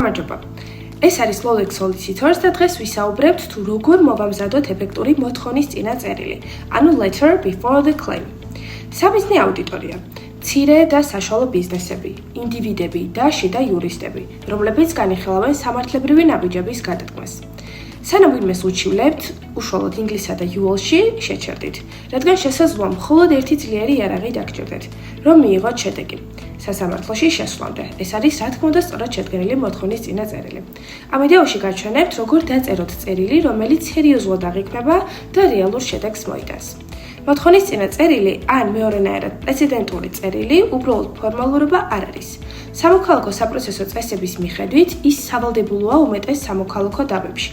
გამარჯობა. ეს არის Lolex Solicitors და დღეს ვისაუბრებთ თუ როგორ მოვამზადოთ ეფექტური მოთხოვნის წინა წერილი, ანუ letter before the claim. საბიზნე აუდიტორია, მცირე და საშუალო ბიზნესები, ინდივიდები და შიდა იურისტები, რომლებიც განიხილავენ სამართლებრივი ნაბიჯების გადადგმას. სანამ ვინმეს უჩივლებთ, უშუალოდ ინგლისსა და UL-ში შეჩერდით, რადგან შესაძლოა მხოლოდ ერთი ძლიერი იარაღი დაგჭირდეთ, რომ მიიღოთ შედეგი. სასამართლოში შესვლამდე. ეს არის, რა თქმა უნდა, სწორად შედგენილი მოთხოვნის წინა წერილი. ამ ვიდეოში გაჩვენებთ, როგორ დაწეროთ წერილი, რომელიც სერიოზულად აღიქმება და რეალურ შედეგს მოიტანს. მოთხოვნის წინა წერილი ან მეორენაირად პრეცედენტული წერილი უბრალოდ ფორმალურობა არ არის. სამოქალაქო საპროცესო წესების მიხედვით ის სავალდებულოა უმეტეს სამოქალაქო დავებში.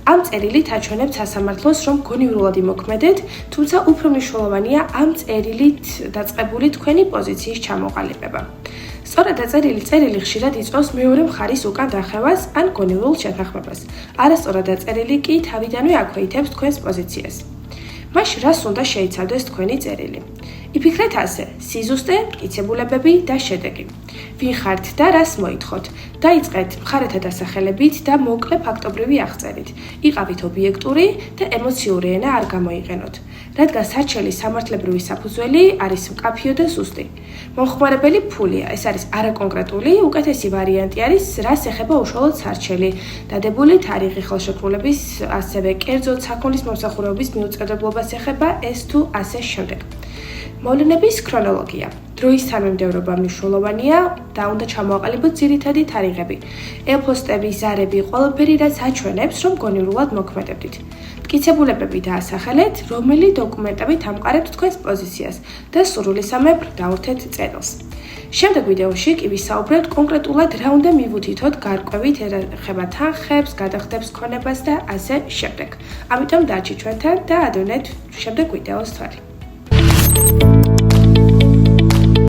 ამ წერილით აჩვენებთ სასამართლოს, რომ გონივრულად იმოქმედეთ, თუმცა უფრო მნიშვნელოვანია ამ წერილით დაწყებული თქვენი პოზიციის ჩამოყალიბება. სწორად დაწერილი წერილი ხშირად იწვევს მეორე მხარის უკან დახევას ან გონივრულ შეთანხმებას. არასწორად დაწერილი კი თავიდანვე აქვეითებს თქვენს პოზიციას. მაშინ რას უნდა შეიცავდეს თქვენი წერილი? იფიქრეთ ასე: სიზუსტე, მტკიცებულებები და შედეგი. ვინ ხართ და რას მოითხოვთ? დაიწყეთ მხარეთა დასახელებით და მოკლე ფაქტობრივი აღწერით. იყავით ობიექტური და ემოციური ენა არ გამოიყენოთ, რადგან სარჩელი სამართლებრივი საფუძველი არის მკაფიო და ზუსტი. მომხმარებელი ფულია, ეს არის არაკონკრეტული, უკეთესი ვარიანტი არის, რას ეხება უშუალოდ სარჩელი, დადებული თარიღი ხელშეკრულების, ასევე კერძოდ საქონლის მომსახურების მიუწვდებლობას ეხება ეს თუ ასე შემდეგ. მოვლენების ქრონოლოგია. დროის თანმიმდევრობა მნიშვნელოვანია და უნდა ჩამოაყალიბოთ ძირითადი თარიღები. ელფოსტები, ზარები, ყველაფერი, რაც აჩვენებს, რომ გონივრულად მოქმედებდით. მტკიცებულებები დაასახელეთ, რომელი დოკუმენტებით ამყარებთ თქვენს პოზიციას და სურვილისამებრ დაურთეთ წერილს. შემდეგ ვიდეოში კი ვისაუბრებთ კონკრეტულად რა უნდა მივუთითოთ გარკვევით ეხება თანხებს, გადახდებს, ქონებას და ასე შემდეგ. ამიტომ დარჩით ჩვენთან და ადევნეთ შემდეგ ვიდეოს თვალი.